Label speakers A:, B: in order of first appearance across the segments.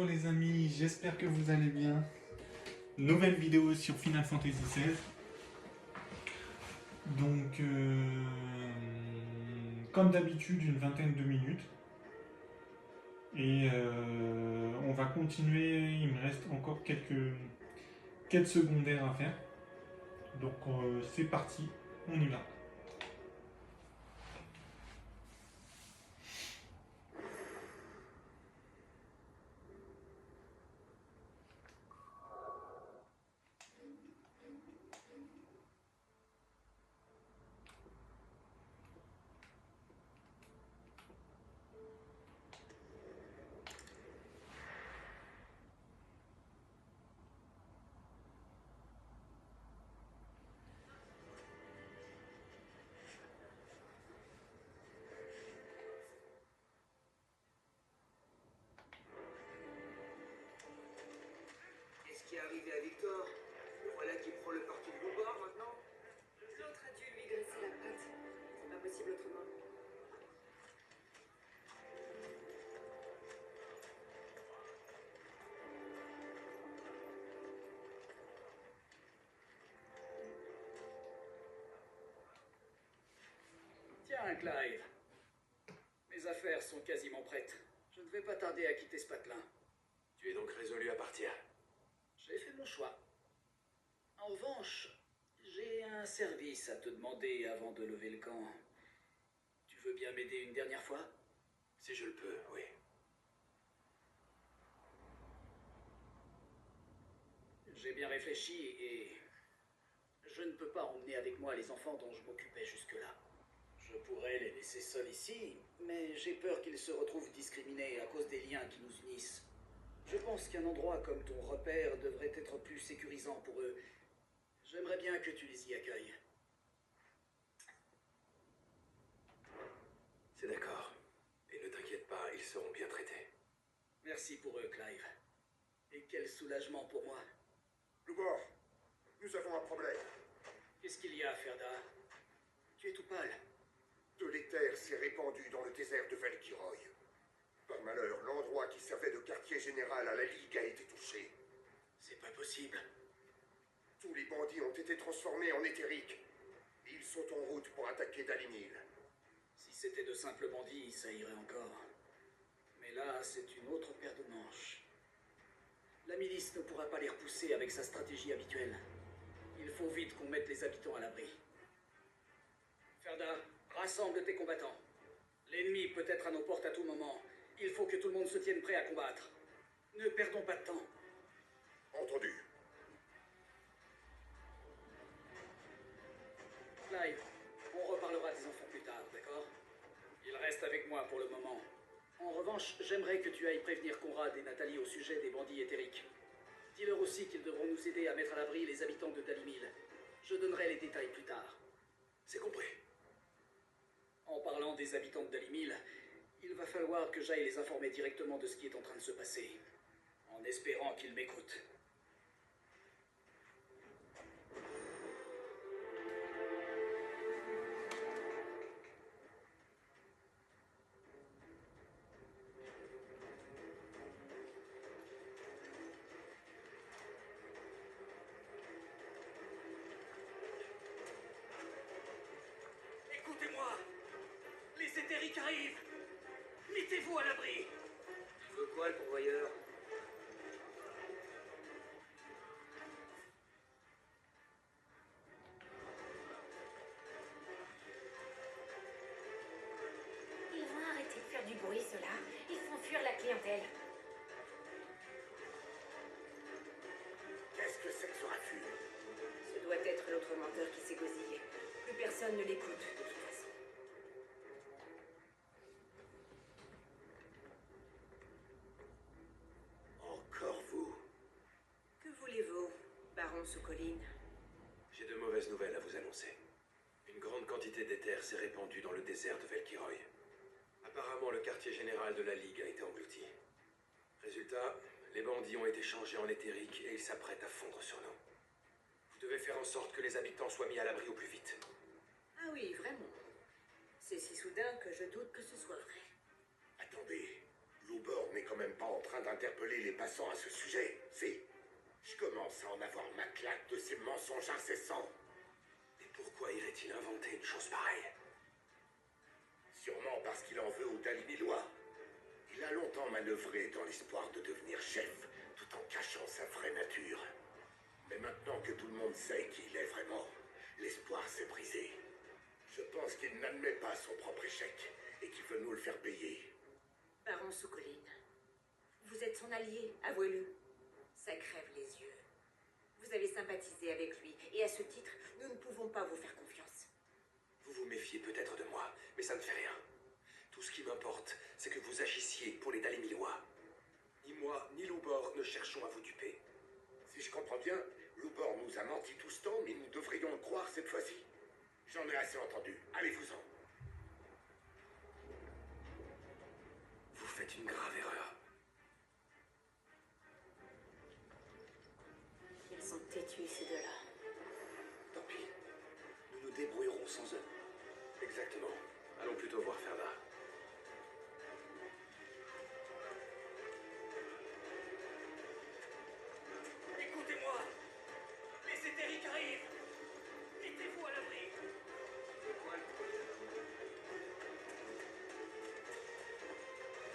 A: Bonjour les amis, j'espère que vous allez bien. Nouvelle vidéo sur Final Fantasy XVI. Donc, comme d'habitude, une vingtaine de minutes. Et on va continuer, il me reste encore quelques quêtes secondaires à faire. Donc c'est parti, on y va.
B: Qu'est-ce qui est arrivé à Victor? Le voilà qui prend le parti de Boubard maintenant?
C: L'autre a dû lui graisser la patte. C'est pas possible autrement.
B: Tiens, Clive. Mes affaires sont quasiment prêtes. Je ne vais pas tarder à quitter ce patelin.
D: Tu es donc résolu à partir.
B: J'ai fait mon choix. En revanche, j'ai un service à te demander avant de lever le camp. Tu veux bien m'aider une dernière fois?
D: Si je le peux, oui.
B: J'ai bien réfléchi et je ne peux pas emmener avec moi les enfants dont je m'occupais jusque-là. Je pourrais les laisser seuls ici, mais j'ai peur qu'ils se retrouvent discriminés à cause des liens qui nous unissent. Je pense qu'un endroit comme ton repère devrait être plus sécurisant pour eux. J'aimerais bien que tu les y accueilles.
D: C'est d'accord. Et ne t'inquiète pas, ils seront bien traités.
B: Merci pour eux, Clive. Et quel soulagement pour moi.
E: Loubor, nous avons un problème.
B: Qu'est-ce qu'il y a, Ferda? Tu es tout pâle.
E: De l'éther s'est répandu dans le désert de Valkyroy. Par malheur, l'endroit qui servait de quartier général à la Ligue a été touché.
B: C'est pas possible.
E: Tous les bandits ont été transformés en éthériques. Ils sont en route pour attaquer Dalimil.
B: Si c'était de simples bandits, ça irait encore. Mais là, c'est une autre paire de manches. La milice ne pourra pas les repousser avec sa stratégie habituelle. Il faut vite qu'on mette les habitants à l'abri. Ferda, rassemble tes combattants. L'ennemi peut être à nos portes à tout moment. Il faut que tout le monde se tienne prêt à combattre. Ne perdons pas de temps.
E: Entendu.
B: Clive, on reparlera des enfants plus tard, d'accord? Ils restent avec moi pour le moment. En revanche, j'aimerais que tu ailles prévenir Conrad et Nathalie au sujet des bandits éthériques. Dis-leur aussi qu'ils devront nous aider à mettre à l'abri les habitants de Dalimil. Je donnerai les détails plus tard.
D: C'est compris.
B: En parlant des habitants de Dalimil, il va falloir que j'aille les informer directement de ce qui est en train de se passer. En espérant qu'ils m'écoutent. Écoutez-moi! Les éthériques arrivent! Mettez-vous à l'abri!
C: Tu veux quoi, le pourvoyeur?
F: Ils vont arrêter de faire du bruit, ceux-là. Ils font fuir la clientèle.
E: Qu'est-ce que c'est que ce raffut?
C: Ce doit être l'autre menteur qui s'est gosillé. Plus personne ne l'écoute, de toute façon.
D: Encore vous.
C: Que voulez-vous, baron Sokoline?
D: J'ai de mauvaises nouvelles à vous annoncer. Une grande quantité d'éther s'est répandue dans le désert de Valkyroy. Apparemment, le quartier général de la Ligue a été englouti. Résultat, les bandits ont été changés en éthériques et ils s'apprêtent à fondre sur nous. Vous devez faire en sorte que les habitants soient mis à l'abri au plus vite.
C: Ah oui, vraiment. C'est si soudain que je doute que ce soit vrai.
E: Attendez, Loubor n'est quand même pas en train d'interpeller les passants à ce sujet, si? Je commence à en avoir ma claque de ces mensonges incessants.
D: Et pourquoi irait-il inventer une chose pareille?
E: Sûrement parce qu'il en veut aux Dalimilois. Il a longtemps manœuvré dans l'espoir de devenir chef, tout en cachant sa vraie nature. Mais maintenant que tout le monde sait qui il est vraiment, l'espoir s'est brisé. Je pense qu'il n'admet pas son propre échec et qu'il veut nous le faire payer.
C: Baron Soukoline, vous êtes son allié, avouez-le. Ça crève les yeux. Vous avez sympathisé avec lui, et à ce titre, nous ne pouvons pas vous faire confiance.
D: Vous vous méfiez peut-être de moi, mais ça ne fait rien. Tout ce qui m'importe, c'est que vous agissiez pour les Dalimilois. Ni moi, ni Loubor ne cherchons à vous duper.
E: Si je comprends bien, Loubor nous a menti tout ce temps, mais nous devrions le croire cette fois-ci. J'en ai assez entendu. Allez-vous-en.
D: Vous faites une grave erreur.
C: Ils sont têtus, ces deux-là.
D: Tant pis. Nous nous débrouillerons sans eux. Exactement. Allons plutôt voir Ferda.
B: Écoutez-moi. Les éthériques arrivent. Mettez-vous à l'abri.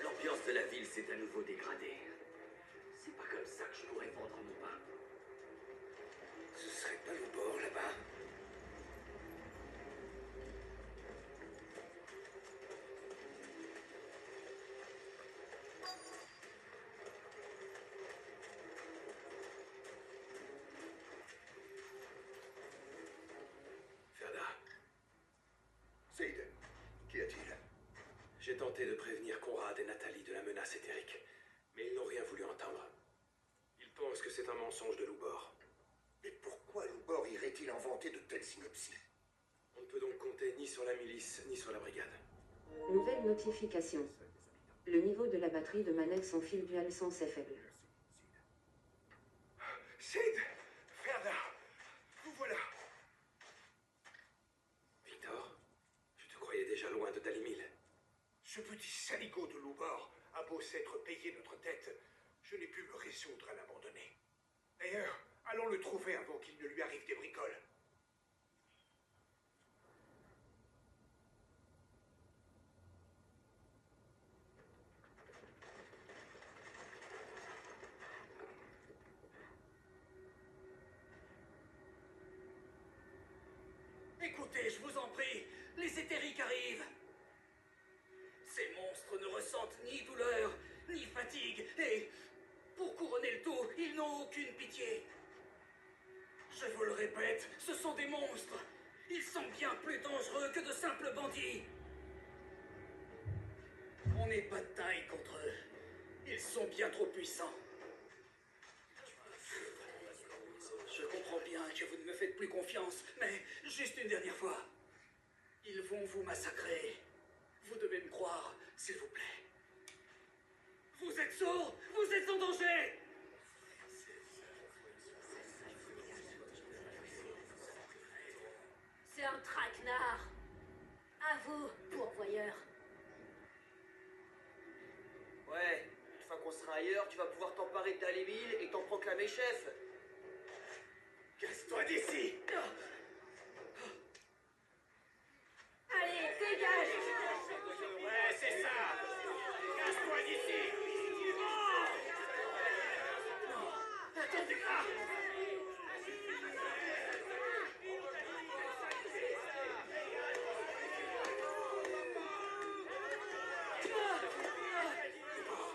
G: L'ambiance de la ville s'est à nouveau dégradée. C'est pas comme ça que je pourrais vendre mon pain.
D: Ce serait pas Loubor là-bas? Ferda,
E: Seiden, qu'y a-t-il?
D: j'ai tenté de prévenir Conrad et Nathalie de la menace éthérique, mais ils n'ont rien voulu entendre. Ils pensent que c'est un mensonge de Loubor.
E: Mais pourquoi Loubor irait-il inventer de telles synopsis?
D: On ne peut donc compter ni sur la milice, ni sur la brigade.
H: Nouvelle notification. Le niveau de la batterie de manette sans fil dual sens est faible.
E: Sid! Ferda! Vous voilà!
D: Victor, je te croyais déjà loin de Dalimil.
E: Ce petit saligo de Loubor a beau s'être payé notre dette, je n'ai pu me résoudre à l'abandonner. D'ailleurs, allons le trouver avant qu'il ne lui arrive des bricoles.
B: Écoutez, je vous en prie. Les éthériques arrivent. Ces monstres ne ressentent ni douleur, ni fatigue, et pour couronner le tout, ils n'ont aucune pitié. Je vous le répète, ce sont des monstres. Ils sont bien plus dangereux que de simples bandits. On n'est pas de taille contre eux. Ils sont bien trop puissants. Je comprends bien que vous ne me faites plus confiance, mais juste une dernière fois. Ils vont vous massacrer. Vous devez me croire, s'il vous plaît. Vous êtes sourds? Vous êtes en danger!
F: C'est un traquenard. À vous, pourvoyeur.
G: Ouais, une fois qu'on sera ailleurs, tu vas pouvoir t'emparer de Dalimil et t'en proclamer chef.
E: Casse-toi d'ici!
F: Allez, dégage!
E: Ouais, c'est ça! Casse-toi d'ici!
B: Attendez! Ah!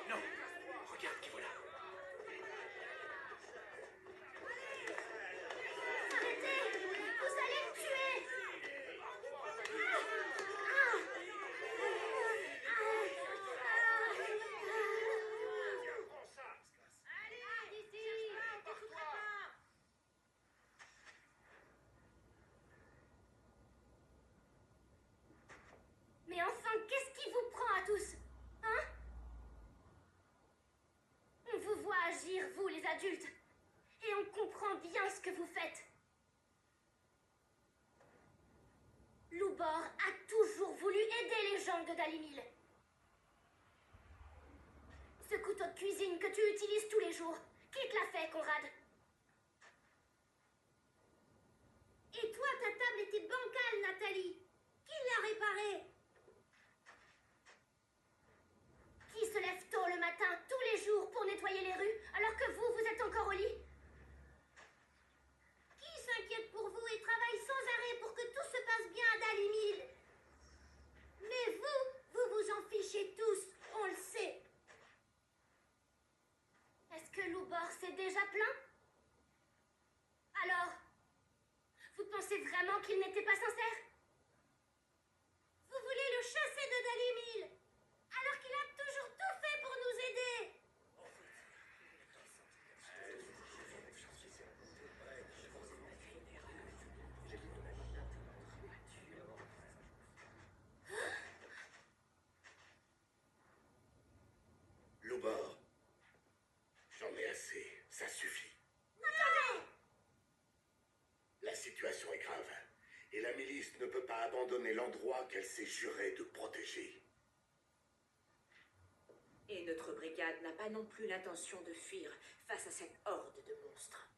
E: Non! Regarde qui voilà!
F: Arrêtez! Vous allez me tuer! Allez, d'ici! On t'écoutera pas! Mais enfin, qu'est-ce qui vous prend à tous? Hein? On vous voit agir, vous les adultes, et on comprend bien ce que vous faites. Loubor a toujours voulu aider les gens de Dalimil. Ce couteau de cuisine que tu utilises tous les jours. Qui te l'a fait, Conrad?
I: Et toi, ta table était bancale, Nathalie. Qui l'a réparée?
F: Qui se lève tôt le matin, tous les jours, pour nettoyer les rues, alors que vous, vous êtes encore au lit?
I: Qui s'inquiète pour vous et travaille sans arrêt pour que tout se passe bien à Dalimil? Mais vous vous en fichez tous, on le sait.
F: Est-ce que Loubor s'est déjà plaint? Alors, vous pensez vraiment qu'il n'était pas sincère?
I: Vous voulez le chasser de Dalimil, alors qu'il a toujours tout fait pour nous aider.
E: Loubor, j'en ai assez, ça suffit.
I: Attendez!
E: La situation est grave, et la milice ne peut pas abandonner l'endroit qu'elle s'est juré de protéger.
C: Et notre brigade n'a pas non plus l'intention de fuir face à cette horde de monstres.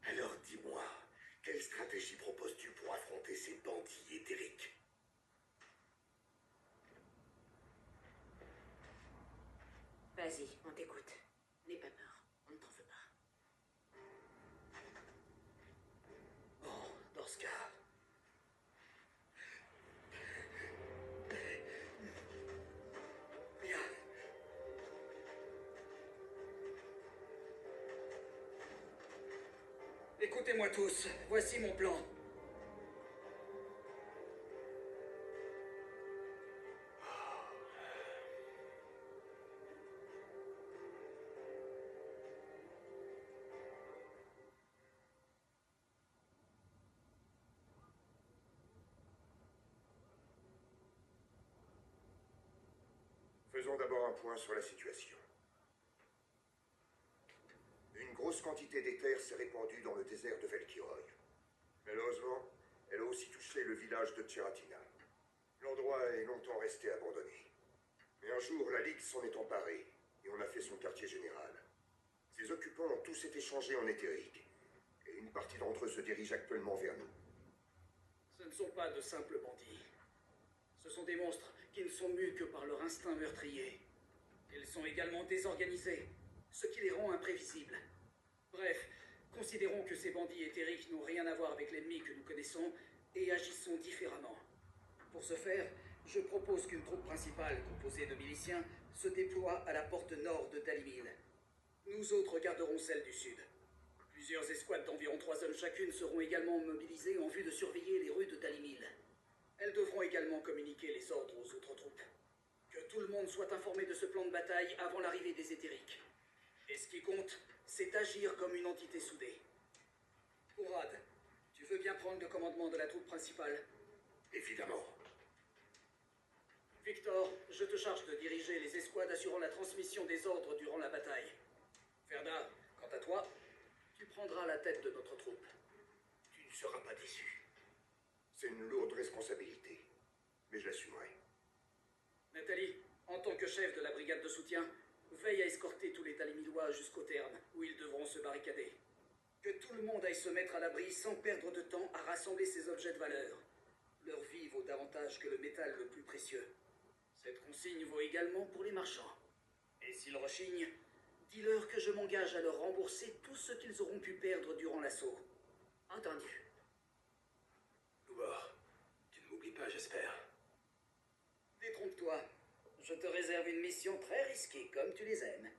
E: Alors dis-moi, quelle stratégie proposes-tu pour affronter ces bandits éthériques?
C: Vas-y, on t'écoute. N'aie pas peur, on ne t'en veut pas.
B: Bon, dans ce cas... Bien. Écoutez-moi tous, voici mon plan.
J: Faisons d'abord un point sur la situation. Une grosse quantité d'éther s'est répandue dans le désert de Velkiroy. Malheureusement, elle a aussi touché le village de Tcheratina. L'endroit est longtemps resté abandonné. Mais un jour, la Ligue s'en est emparée et on a fait son quartier général. Ses occupants ont tous été changés en éthériques. Et une partie d'entre eux se dirige actuellement vers nous.
B: Ce ne sont pas de simples bandits. Ce sont des monstres qui ne sont mus que par leur instinct meurtrier. Ils sont également désorganisés, ce qui les rend imprévisibles. Bref, considérons que ces bandits éthériques n'ont rien à voir avec l'ennemi que nous connaissons et agissons différemment. Pour ce faire, je propose qu'une troupe principale composée de miliciens se déploie à la porte nord de Dalimil. Nous autres garderons celle du sud. Plusieurs escouades d'environ 3 hommes chacune seront également mobilisées en vue de surveiller les rues de Dalimil. Elles devront également communiquer les ordres aux autres troupes. Que tout le monde soit informé de ce plan de bataille avant l'arrivée des éthériques. Et ce qui compte, c'est agir comme une entité soudée. Conrad, tu veux bien prendre le commandement de la troupe principale?
E: Évidemment.
B: Victor, je te charge de diriger les escouades assurant la transmission des ordres durant la bataille. Ferda, quant à toi, tu prendras la tête de notre troupe.
E: Tu ne seras pas déçu.
J: C'est une lourde responsabilité, mais je l'assumerai.
B: Nathalie, en tant que chef de la brigade de soutien, veille à escorter tous les Dalimilois jusqu'au terme, où ils devront se barricader. Que tout le monde aille se mettre à l'abri sans perdre de temps à rassembler ces objets de valeur. Leur vie vaut davantage que le métal le plus précieux. Cette consigne vaut également pour les marchands. Et s'ils rechignent, dis-leur que je m'engage à leur rembourser tout ce qu'ils auront pu perdre durant l'assaut.
C: Entendu.
D: Loubor, tu ne m'oublies pas, j'espère.
B: Détrompe-toi. Je te réserve une mission très risquée, comme tu les aimes.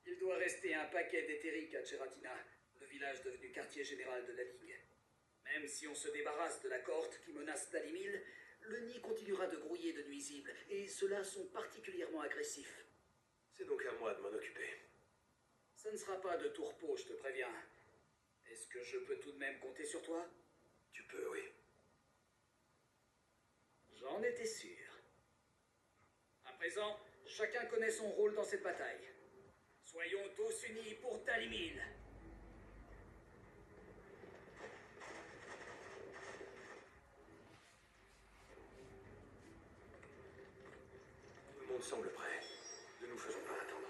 B: Il doit rester un paquet d'éthériques à Tcheratina, le village devenu quartier général de la Ligue. Même si on se débarrasse de la cohorte qui menace Dalimil, le nid continuera de grouiller de nuisibles, et ceux-là sont particulièrement agressifs.
D: C'est donc à moi de m'en occuper.
B: Ça ne sera pas de tourpeau, je te préviens. Est-ce que je peux tout de même compter sur toi?
D: Tu peux, oui.
B: J'en étais sûr. À présent, chacun connaît son rôle dans cette bataille. Soyons tous unis pour Dalimil.
D: monde semble prêt. Ne nous faisons pas attendre.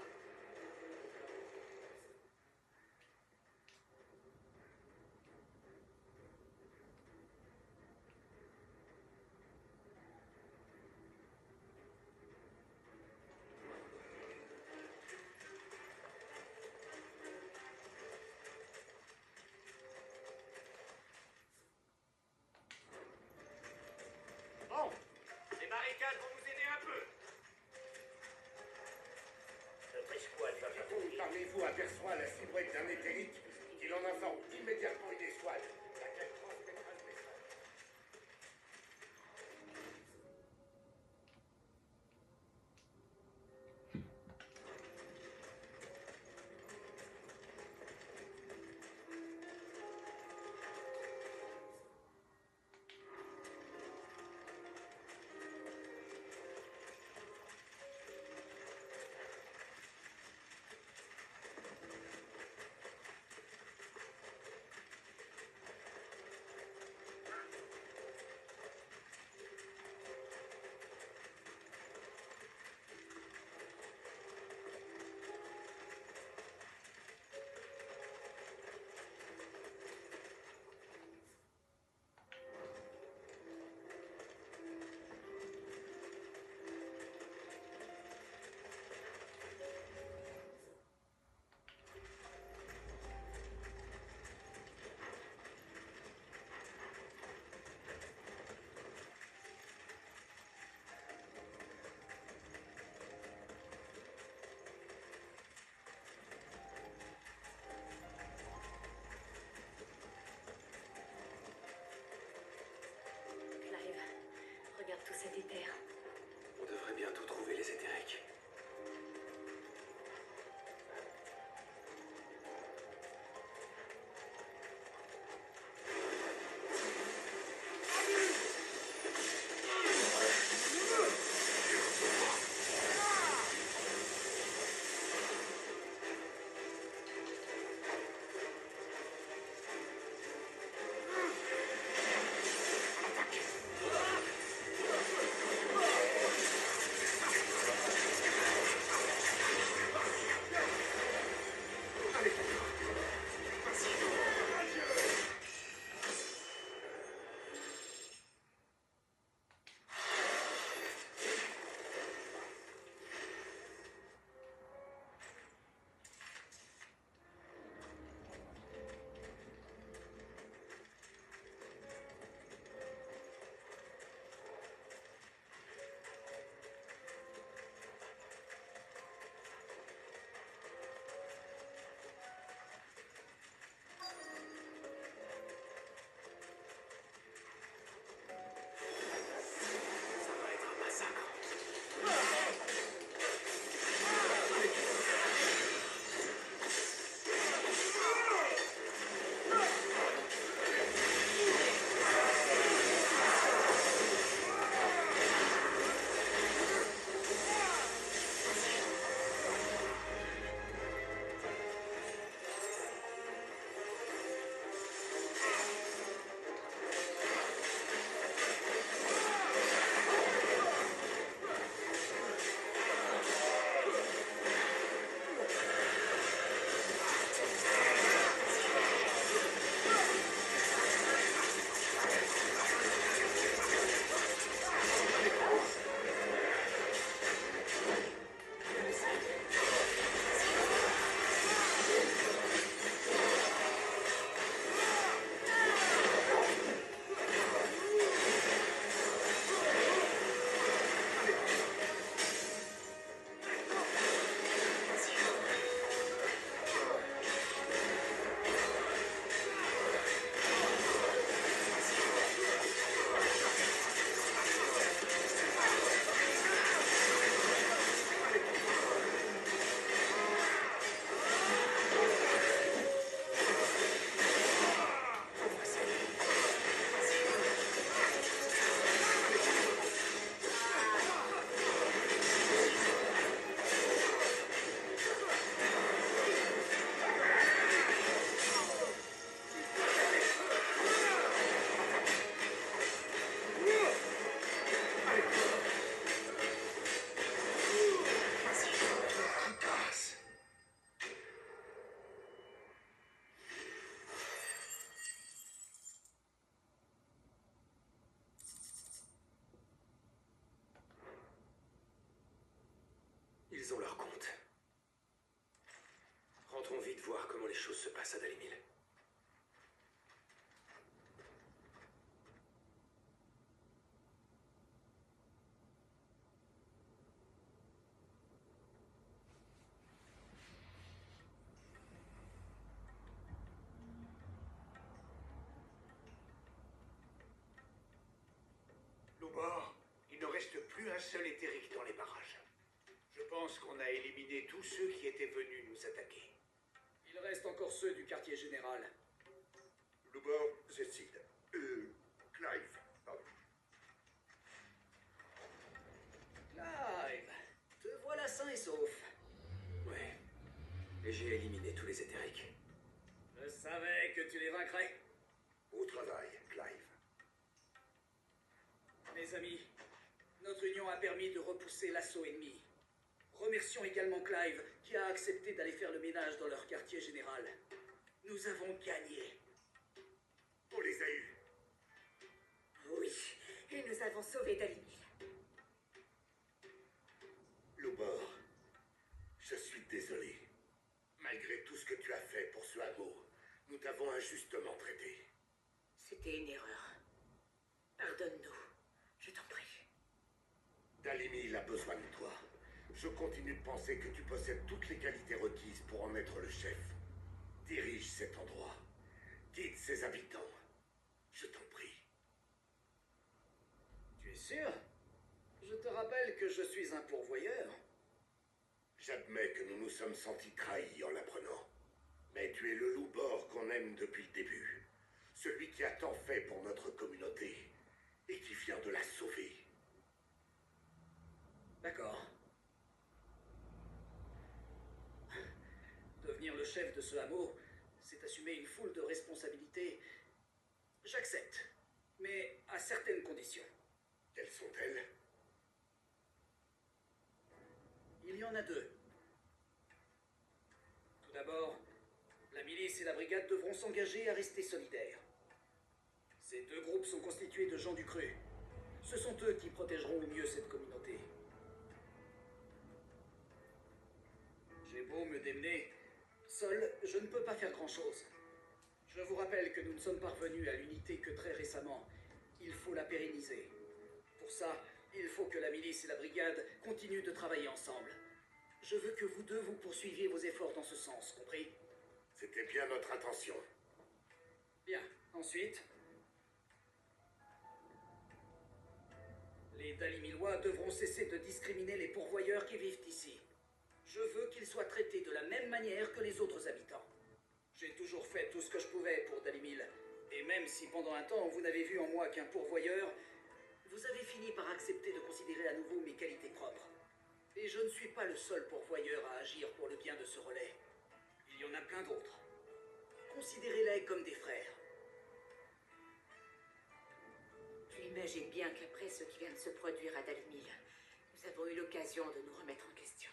E: Bon, les barricades vont nous aider un peu.
K: Notre escouade va faire
E: Quiconque parmi vous aperçoit la silhouette d'un météorite, qu'il en informe immédiatement une escouade, laquelle transmettra le message.
D: Ils ont leur compte. Rentrons vite voir comment les choses se passent à Dalimil.
E: Loubor, il ne reste plus un seul éthérique dans les barrages. Je pense qu'on a éliminé tous ceux qui étaient venus nous attaquer.
B: Il reste encore ceux du quartier général.
J: Loubor, Zed. Clive, pardon.
B: Clive, te voilà sain et sauf.
D: Ouais. Et j'ai éliminé tous les éthériques.
B: Je savais que tu les vaincrais.
J: Au travail, Clive.
B: Mes amis, notre union a permis de repousser l'assaut ennemi. Remercions également Clive, qui a accepté d'aller faire le ménage dans leur quartier général. Nous avons gagné.
E: On les a eus.
C: Oui, et nous avons sauvé Dalimil.
E: Loubor, je suis désolé. Malgré tout ce que tu as fait pour ce hameau, nous t'avons injustement traité.
C: C'était une erreur. Pardonne-nous, je t'en prie.
E: Dalimil a besoin de toi. Je continue de penser que tu possèdes toutes les qualités requises pour en être le chef. Dirige cet endroit. Guide ses habitants. Je t'en prie.
B: Tu es sûr? Je te rappelle que je suis un pourvoyeur.
E: J'admets que nous nous sommes sentis trahis en l'apprenant. Mais tu es le Loubor qu'on aime depuis le début. Celui qui a tant fait pour notre communauté et qui vient de la sauver.
B: D'accord. Devenir le chef de ce hameau, c'est assumer une foule de responsabilités. J'accepte, mais à certaines conditions.
E: Quelles sont-elles?
B: Il y en a deux. Tout d'abord, la milice et la brigade devront s'engager à rester solidaires. Ces deux groupes sont constitués de gens du cru. Ce sont eux qui protégeront au mieux cette communauté. J'ai beau me démener, seul, je ne peux pas faire grand-chose. Je vous rappelle que nous ne sommes parvenus à l'unité que très récemment. Il faut la pérenniser. Pour ça, il faut que la milice et la brigade continuent de travailler ensemble. Je veux que vous deux vous poursuiviez vos efforts dans ce sens, compris?
E: C'était bien notre intention.
B: Bien. Ensuite, les Dalimilois devront cesser de discriminer les pourvoyeurs qui vivent ici. Je veux qu'ils soient traités de la même manière que les autres habitants. J'ai toujours fait tout ce que je pouvais pour Dalimil. Et même si pendant un temps vous n'avez vu en moi qu'un pourvoyeur, vous avez fini par accepter de considérer à nouveau mes qualités propres. Et je ne suis pas le seul pourvoyeur à agir pour le bien de ce relais. Il y en a plein d'autres. Considérez-les comme des frères.
C: Tu imagines bien qu'après ce qui vient de se produire à Dalimil, nous avons eu l'occasion de nous remettre en question.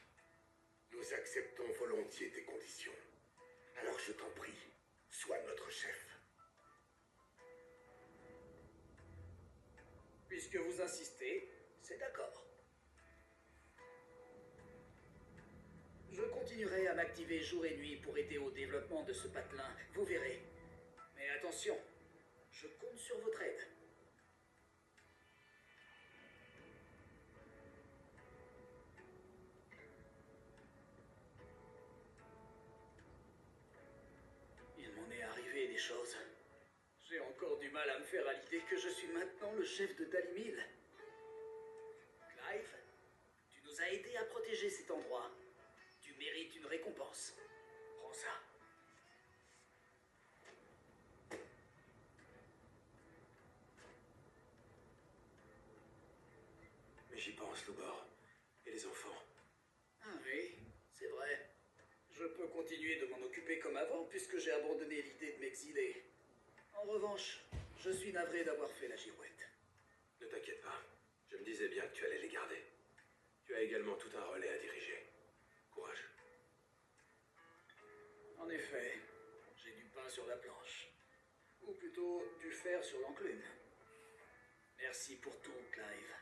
E: Nous acceptons volontiers tes conditions. Alors je t'en prie, sois notre chef.
B: Puisque vous insistez, c'est d'accord. Je continuerai à m'activer jour et nuit pour aider au développement de ce patelin, vous verrez. Mais attention, je compte sur votre aide. Il m'en est arrivé des choses. J'ai encore du mal à me faire à l'idée que je suis maintenant le chef de Dalimil. Clive, tu nous as aidés à protéger cet endroit. Tu mérites une récompense. Prends ça.
D: Mais j'y pense, Loubor. Et les enfants.
B: Ah oui, c'est vrai. Je peux continuer de m'en occuper comme avant puisque j'ai abandonné l'idée de m'exiler. En revanche, je suis navré d'avoir fait la girouette.
D: Ne t'inquiète pas. Je me disais bien que tu allais les garder. Tu as également tout un relais à diriger. Courage.
B: En effet, j'ai du pain sur la planche. Ou plutôt du fer sur l'enclume. Merci pour tout, Clive.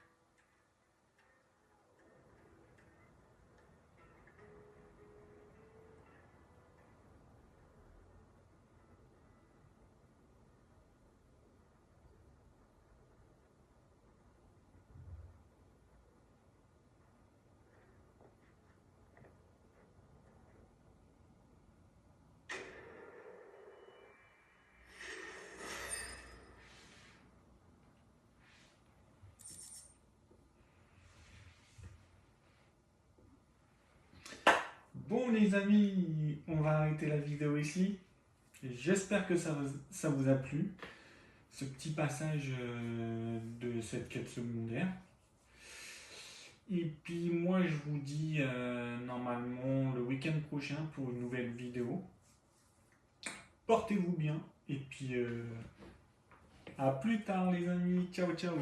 A: Bon les amis, on va arrêter la vidéo ici. J'espère que ça vous a plu, ce petit passage de cette quête secondaire. Et puis moi je vous dis normalement le week-end prochain pour une nouvelle vidéo. Portez-vous bien et puis à plus tard les amis, ciao ciao.